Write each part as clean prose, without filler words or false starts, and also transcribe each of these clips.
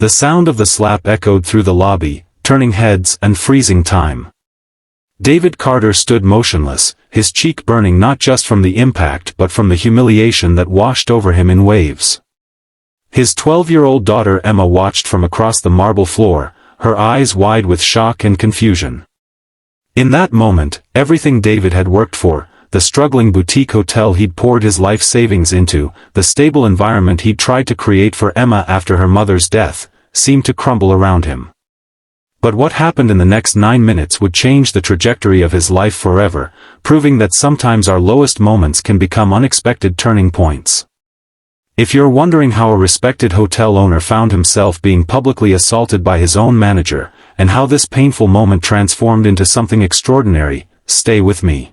The sound of the slap echoed through the lobby, turning heads and freezing time. David Carter stood motionless, his cheek burning not just from the impact but from the humiliation that washed over him in waves. His 12-year-old daughter Emma watched from across the marble floor, her eyes wide with shock and confusion. In that moment, everything David had worked for, the struggling boutique hotel he'd poured his life savings into, the stable environment he'd tried to create for Emma after her mother's death, seemed to crumble around him. But what happened in the next 9 minutes would change the trajectory of his life forever, proving that sometimes our lowest moments can become unexpected turning points. If you're wondering how a respected hotel owner found himself being publicly assaulted by his own manager, and how this painful moment transformed into something extraordinary, stay with me.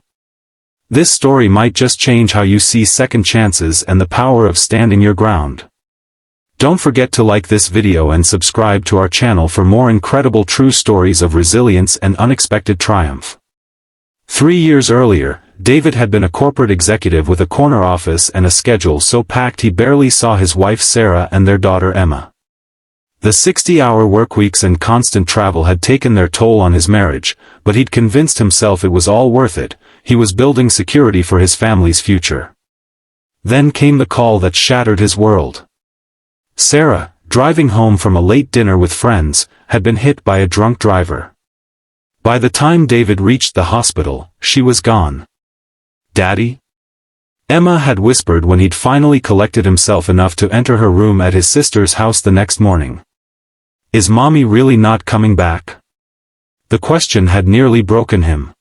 This story might just change how you see second chances and the power of standing your ground. Don't forget to like this video and subscribe to our channel for more incredible true stories of resilience and unexpected triumph. 3 years earlier, David had been a corporate executive with a corner office and a schedule so packed he barely saw his wife Sarah and their daughter Emma. The 60-hour workweeks and constant travel had taken their toll on his marriage, but he'd convinced himself it was all worth it. He was building security for his family's future. Then came the call that shattered his world. Sarah, driving home from a late dinner with friends, had been hit by a drunk driver. By the time David reached the hospital, she was gone. "Daddy?" Emma had whispered when he'd finally collected himself enough to enter her room at his sister's house the next morning. "Is Mommy really not coming back?" The question had nearly broken him.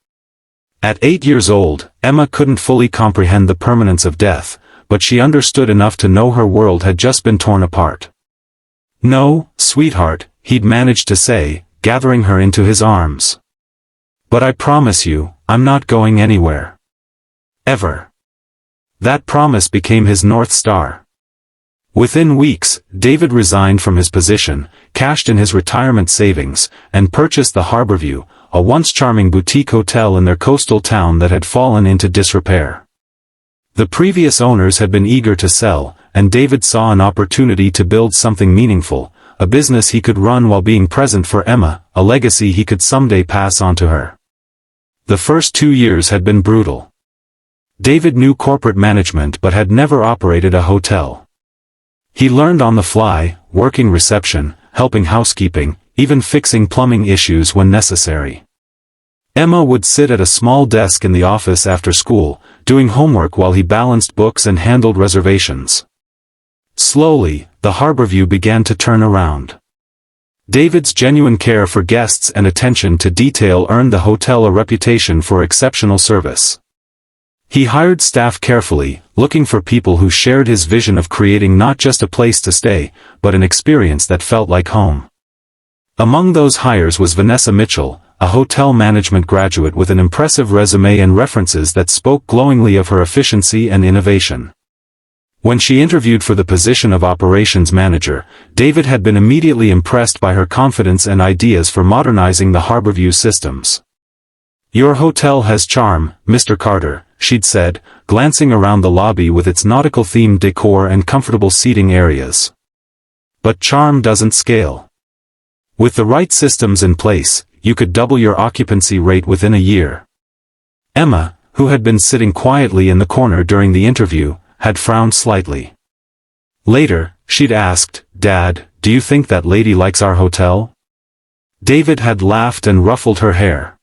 At 8 years old, Emma couldn't fully comprehend the permanence of death, but she understood enough to know her world had just been torn apart. "No, sweetheart," he'd managed to say, gathering her into his arms. "But I promise you, I'm not going anywhere. Ever." That promise became his North Star. Within weeks, David resigned from his position, cashed in his retirement savings, and purchased the Harborview, a once charming boutique hotel in their coastal town that had fallen into disrepair. The previous owners had been eager to sell, and David saw an opportunity to build something meaningful, a business he could run while being present for Emma, a legacy he could someday pass on to her. The first 2 years had been brutal. David knew corporate management but had never operated a hotel. He learned on the fly, working reception, helping housekeeping, even fixing plumbing issues when necessary. Emma would sit at a small desk in the office after school, doing homework while he balanced books and handled reservations. Slowly, the Harborview began to turn around. David's genuine care for guests and attention to detail earned the hotel a reputation for exceptional service. He hired staff carefully, looking for people who shared his vision of creating not just a place to stay, but an experience that felt like home. Among those hires was Vanessa Mitchell, a hotel management graduate with an impressive resume and references that spoke glowingly of her efficiency and innovation. When she interviewed for the position of operations manager, David had been immediately impressed by her confidence and ideas for modernizing the Harborview systems. "Your hotel has charm, Mr. Carter," she'd said, glancing around the lobby with its nautical-themed decor and comfortable seating areas. "But charm doesn't scale. With the right systems in place, you could double your occupancy rate within a year." Emma, who had been sitting quietly in the corner during the interview, had frowned slightly. Later, she'd asked, "Dad, do you think that lady likes our hotel?" David had laughed and ruffled her hair.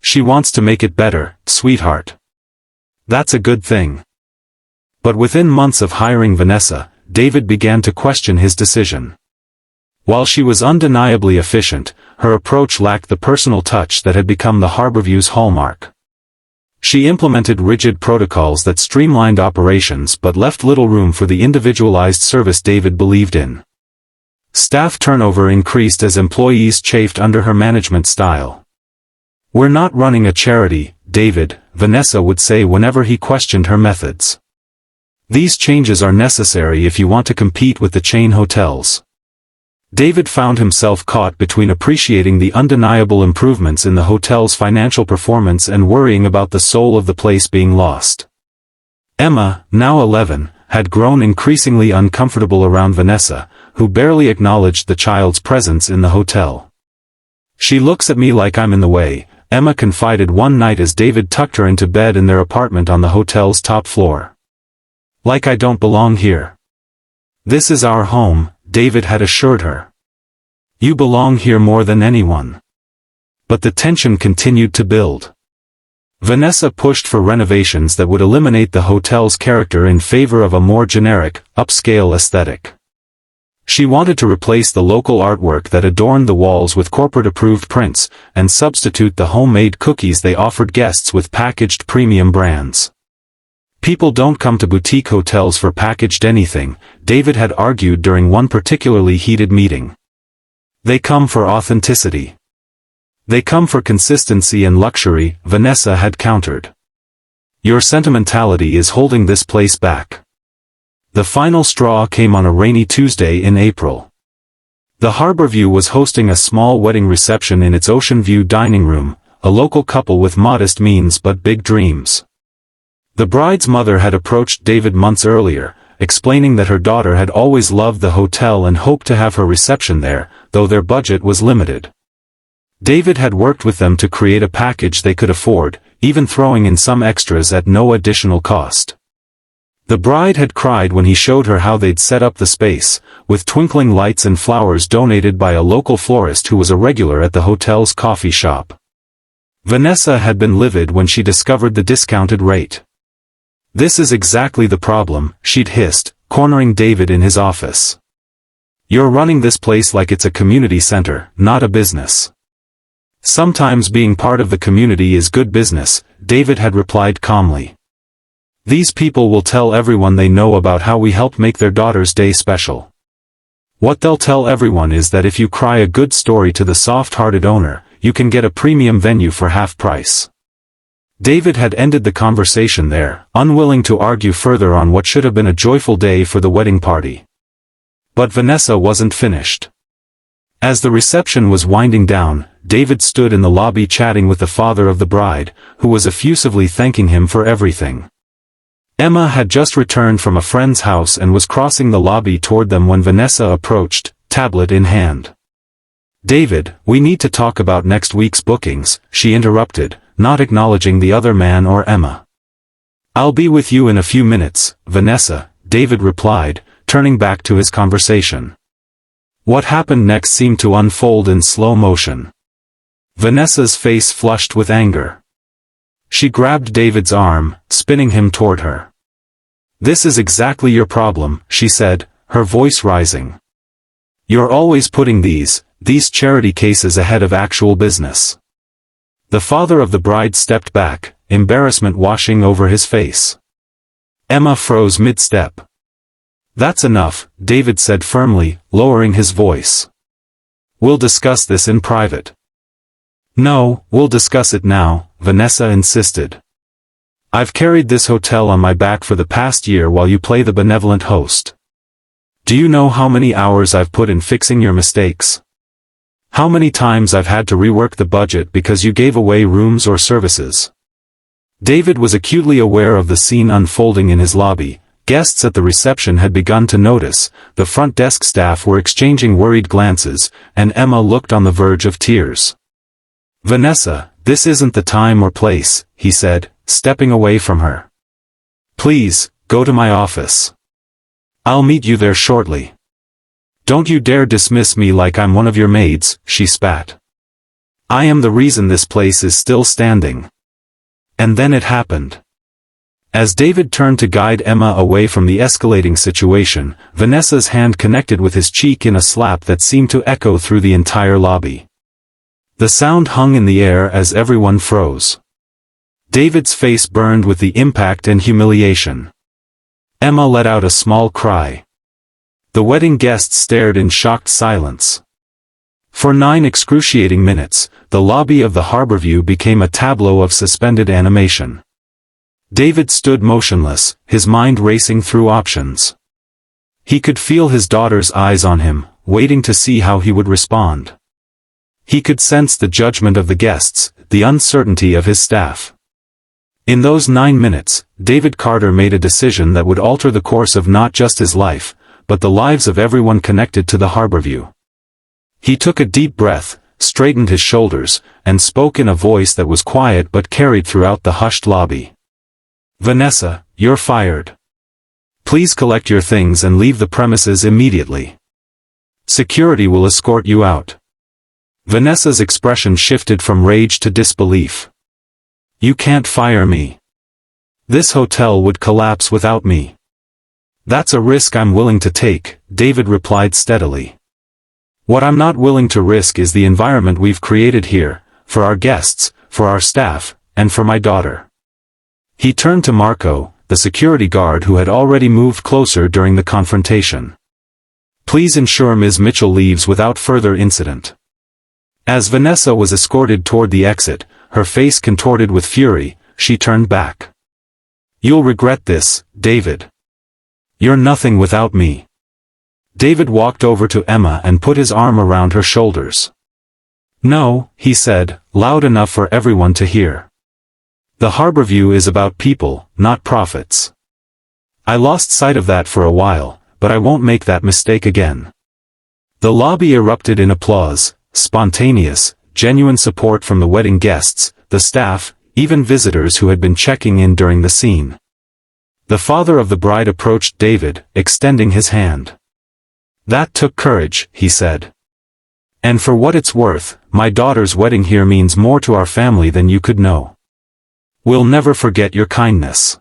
"She wants to make it better, sweetheart. That's a good thing." But within months of hiring Vanessa, David began to question his decision. While she was undeniably efficient, her approach lacked the personal touch that had become the Harborview's hallmark. She implemented rigid protocols that streamlined operations but left little room for the individualized service David believed in. Staff turnover increased as employees chafed under her management style. "We're not running a charity, David," Vanessa would say whenever he questioned her methods. "These changes are necessary if you want to compete with the chain hotels." David found himself caught between appreciating the undeniable improvements in the hotel's financial performance and worrying about the soul of the place being lost. Emma, now 11, had grown increasingly uncomfortable around Vanessa, who barely acknowledged the child's presence in the hotel. "She looks at me like I'm in the way," Emma confided one night as David tucked her into bed in their apartment on the hotel's top floor. "Like I don't belong here." "This is our home," David had assured her. "You belong here more than anyone." But the tension continued to build. Vanessa pushed for renovations that would eliminate the hotel's character in favor of a more generic, upscale aesthetic. She wanted to replace the local artwork that adorned the walls with corporate-approved prints, and substitute the homemade cookies they offered guests with packaged premium brands. "People don't come to boutique hotels for packaged anything," David had argued during one particularly heated meeting. "They come for authenticity. They come for consistency and luxury," Vanessa had countered. "Your sentimentality is holding this place back." The final straw came on a rainy Tuesday in April. The Harborview was hosting a small wedding reception in its Ocean View dining room, a local couple with modest means but big dreams. The bride's mother had approached David months earlier, explaining that her daughter had always loved the hotel and hoped to have her reception there, though their budget was limited. David had worked with them to create a package they could afford, even throwing in some extras at no additional cost. The bride had cried when he showed her how they'd set up the space, with twinkling lights and flowers donated by a local florist who was a regular at the hotel's coffee shop. Vanessa had been livid when she discovered the discounted rate. "This is exactly the problem," she'd hissed, cornering David in his office. "You're running this place like it's a community center, not a business." "Sometimes being part of the community is good business," David had replied calmly. "These people will tell everyone they know about how we help make their daughter's day special. What they'll tell everyone is that if you cry a good story to the soft-hearted owner, you can get a premium venue for half price." David had ended the conversation there, unwilling to argue further on what should have been a joyful day for the wedding party. But Vanessa wasn't finished. As the reception was winding down, David stood in the lobby chatting with the father of the bride, who was effusively thanking him for everything. Emma had just returned from a friend's house and was crossing the lobby toward them when Vanessa approached, tablet in hand. "David, we need to talk about next week's bookings," she interrupted, not acknowledging the other man or Emma. "I'll be with you in a few minutes, Vanessa," David replied, turning back to his conversation. What happened next seemed to unfold in slow motion. Vanessa's face flushed with anger. She grabbed David's arm, spinning him toward her. "This is exactly your problem," she said, her voice rising. "You're always putting these charity cases ahead of actual business." The father of the bride stepped back, embarrassment washing over his face. Emma froze mid-step. "That's enough," David said firmly, lowering his voice. "We'll discuss this in private." "No, we'll discuss it now," Vanessa insisted. "I've carried this hotel on my back for the past year while you play the benevolent host. Do you know how many hours I've put in fixing your mistakes? How many times I've had to rework the budget because you gave away rooms or services?" David was acutely aware of the scene unfolding in his lobby. Guests at the reception had begun to notice, the front desk staff were exchanging worried glances, and Emma looked on the verge of tears. "Vanessa, this isn't the time or place," he said, stepping away from her. "Please, go to my office. I'll meet you there shortly." "Don't you dare dismiss me like I'm one of your maids," she spat. "I am the reason this place is still standing." And then it happened. As David turned to guide Emma away from the escalating situation, Vanessa's hand connected with his cheek in a slap that seemed to echo through the entire lobby. The sound hung in the air as everyone froze. David's face burned with the impact and humiliation. Emma let out a small cry. The wedding guests stared in shocked silence. For 9 excruciating minutes, the lobby of the Harborview became a tableau of suspended animation. David stood motionless, his mind racing through options. He could feel his daughter's eyes on him, waiting to see how he would respond. He could sense the judgment of the guests, the uncertainty of his staff. In those 9 minutes, David Carter made a decision that would alter the course of not just his life, but the lives of everyone connected to the Harborview. He took a deep breath, straightened his shoulders, and spoke in a voice that was quiet but carried throughout the hushed lobby. "Vanessa, you're fired. Please collect your things and leave the premises immediately. Security will escort you out." Vanessa's expression shifted from rage to disbelief. "You can't fire me. This hotel would collapse without me." "That's a risk I'm willing to take," David replied steadily. "What I'm not willing to risk is the environment we've created here, for our guests, for our staff, and for my daughter." He turned to Marco, the security guard who had already moved closer during the confrontation. "Please ensure Ms. Mitchell leaves without further incident." As Vanessa was escorted toward the exit, her face contorted with fury, she turned back. "You'll regret this, David. You're nothing without me." David walked over to Emma and put his arm around her shoulders. "No," he said, loud enough for everyone to hear. "The Harborview is about people, not profits. I lost sight of that for a while, but I won't make that mistake again." The lobby erupted in applause, spontaneous, genuine support from the wedding guests, the staff, even visitors who had been checking in during the scene. The father of the bride approached David, extending his hand. "That took courage," he said. "And for what it's worth, my daughter's wedding here means more to our family than you could know. We'll never forget your kindness."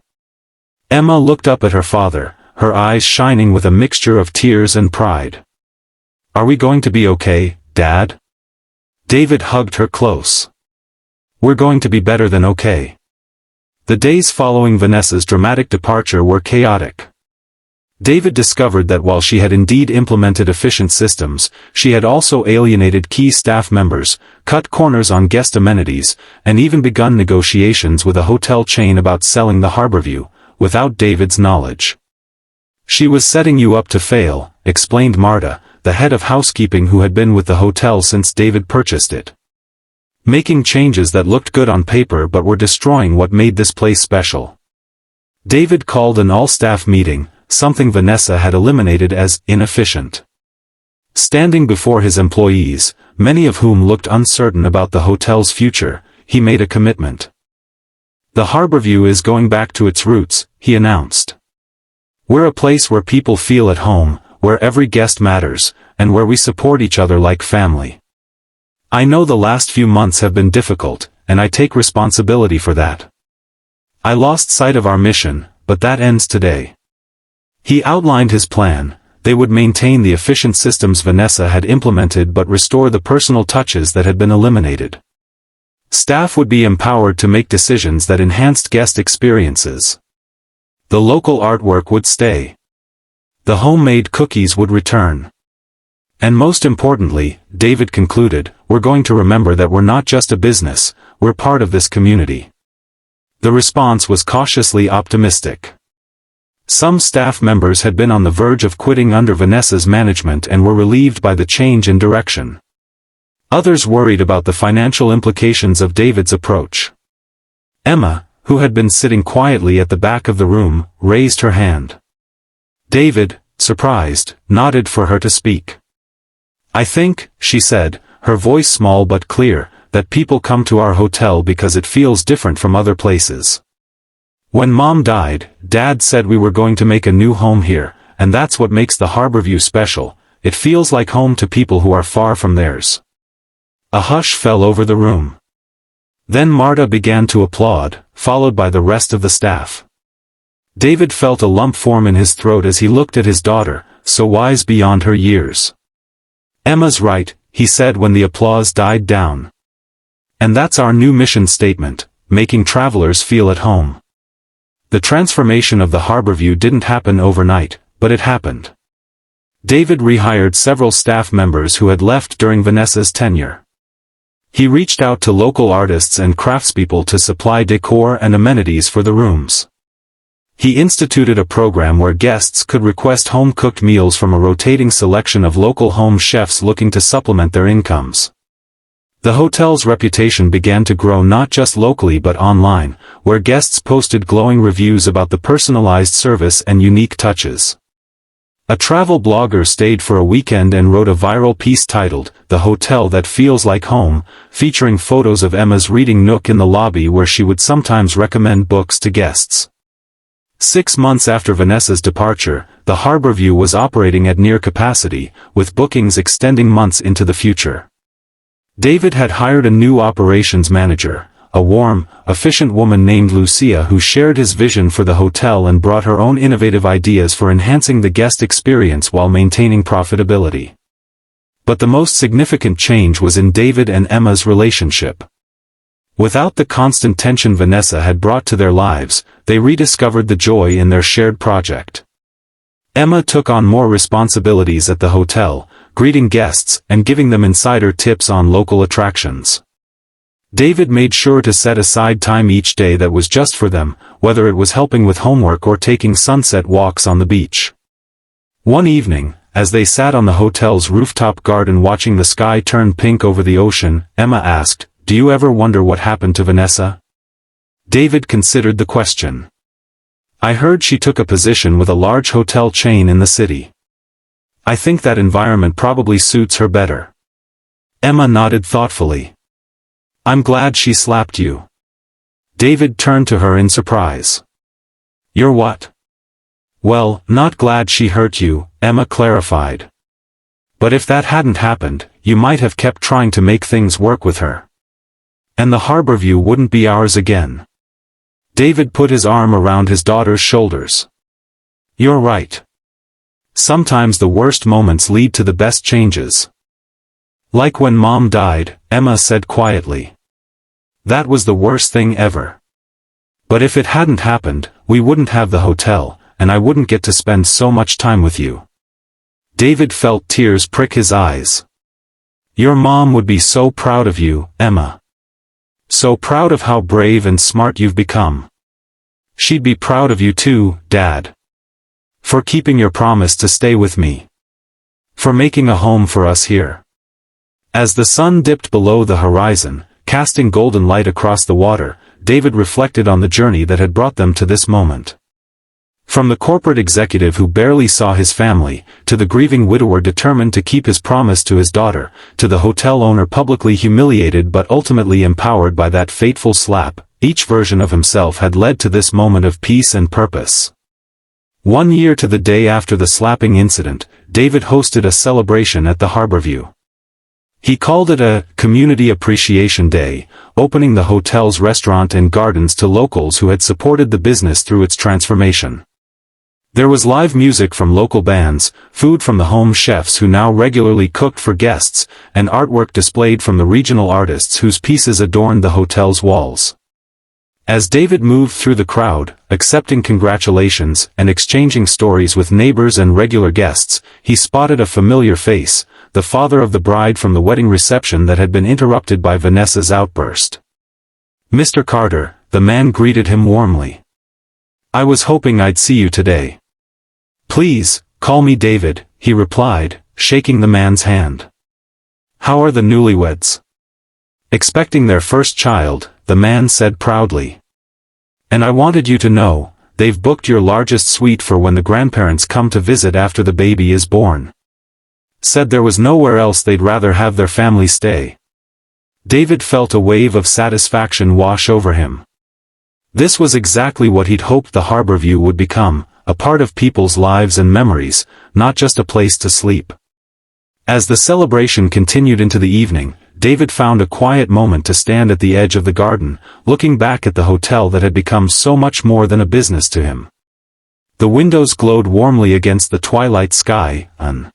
Emma looked up at her father, her eyes shining with a mixture of tears and pride. "Are we going to be okay, Dad?" David hugged her close. "We're going to be better than okay." The days following Vanessa's dramatic departure were chaotic. David discovered that while she had indeed implemented efficient systems, she had also alienated key staff members, cut corners on guest amenities, and even begun negotiations with a hotel chain about selling the Harborview, without David's knowledge. "She was setting you up to fail," explained Marta, the head of housekeeping who had been with the hotel since David purchased it. "Making changes that looked good on paper but were destroying what made this place special." David called an all-staff meeting, something Vanessa had eliminated as inefficient. Standing before his employees, many of whom looked uncertain about the hotel's future, he made a commitment. "The Harborview is going back to its roots," he announced. "We're a place where people feel at home, where every guest matters, and where we support each other like family. I know the last few months have been difficult, and I take responsibility for that. I lost sight of our mission, but that ends today." He outlined his plan. They would maintain the efficient systems Vanessa had implemented but restore the personal touches that had been eliminated. Staff would be empowered to make decisions that enhanced guest experiences. The local artwork would stay. The homemade cookies would return. And most importantly, David concluded, "We're going to remember that we're not just a business, we're part of this community." The response was cautiously optimistic. Some staff members had been on the verge of quitting under Vanessa's management and were relieved by the change in direction. Others worried about the financial implications of David's approach. Emma, who had been sitting quietly at the back of the room, raised her hand. David, surprised, nodded for her to speak. "I think," she said, her voice small but clear, "that people come to our hotel because it feels different from other places. When Mom died, Dad said we were going to make a new home here, and that's what makes the Harborview special. It feels like home to people who are far from theirs." A hush fell over the room. Then Marta began to applaud, followed by the rest of the staff. David felt a lump form in his throat as he looked at his daughter, so wise beyond her years. "Emma's right," he said when the applause died down. "And that's our new mission statement, making travelers feel at home." The transformation of the Harborview didn't happen overnight, but it happened. David rehired several staff members who had left during Vanessa's tenure. He reached out to local artists and craftspeople to supply decor and amenities for the rooms. He instituted a program where guests could request home-cooked meals from a rotating selection of local home chefs looking to supplement their incomes. The hotel's reputation began to grow not just locally but online, where guests posted glowing reviews about the personalized service and unique touches. A travel blogger stayed for a weekend and wrote a viral piece titled, "The Hotel That Feels Like Home," featuring photos of Emma's reading nook in the lobby where she would sometimes recommend books to guests. 6 months after Vanessa's departure, the Harborview was operating at near capacity, with bookings extending months into the future. David had hired a new operations manager, a warm, efficient woman named Lucia who shared his vision for the hotel and brought her own innovative ideas for enhancing the guest experience while maintaining profitability. But the most significant change was in David and Emma's relationship. Without the constant tension Vanessa had brought to their lives, they rediscovered the joy in their shared project. Emma took on more responsibilities at the hotel, greeting guests and giving them insider tips on local attractions. David made sure to set aside time each day that was just for them, whether it was helping with homework or taking sunset walks on the beach. One evening, as they sat on the hotel's rooftop garden watching the sky turn pink over the ocean, Emma asked, "Do you ever wonder what happened to Vanessa?" David considered the question. "I heard she took a position with a large hotel chain in the city. I think that environment probably suits her better." Emma nodded thoughtfully. "I'm glad she slapped you." David turned to her in surprise. "You're what?" "Well, not glad she hurt you," Emma clarified. "But if that hadn't happened, you might have kept trying to make things work with her. And the Harborview wouldn't be ours again." David put his arm around his daughter's shoulders. "You're right. Sometimes the worst moments lead to the best changes. Like when Mom died," Emma said quietly. "That was the worst thing ever. But if it hadn't happened, we wouldn't have the hotel, and I wouldn't get to spend so much time with you." David felt tears prick his eyes. "Your mom would be so proud of you, Emma. So proud of how brave and smart you've become. She'd be proud of you too, Dad. For keeping your promise to stay with me. For making a home for us here." As the sun dipped below the horizon, casting golden light across the water, David reflected on the journey that had brought them to this moment. From the corporate executive who barely saw his family, to the grieving widower determined to keep his promise to his daughter, to the hotel owner publicly humiliated but ultimately empowered by that fateful slap, each version of himself had led to this moment of peace and purpose. 1 year to the day after the slapping incident, David hosted a celebration at the Harborview. He called it a Community Appreciation Day, opening the hotel's restaurant and gardens to locals who had supported the business through its transformation. There was live music from local bands, food from the home chefs who now regularly cooked for guests, and artwork displayed from the regional artists whose pieces adorned the hotel's walls. As David moved through the crowd, accepting congratulations and exchanging stories with neighbors and regular guests, he spotted a familiar face, the father of the bride from the wedding reception that had been interrupted by Vanessa's outburst. "Mr. Carter," the man greeted him warmly. "I was hoping I'd see you today." "Please, call me David," he replied, shaking the man's hand. "How are the newlyweds?" "Expecting their first child," the man said proudly. "And I wanted you to know, they've booked your largest suite for when the grandparents come to visit after the baby is born. Said there was nowhere else they'd rather have their family stay." David felt a wave of satisfaction wash over him. This was exactly what he'd hoped the Harborview would become, a part of people's lives and memories, not just a place to sleep. As the celebration continued into the evening, David found a quiet moment to stand at the edge of the garden, looking back at the hotel that had become so much more than a business to him. The windows glowed warmly against the twilight sky, an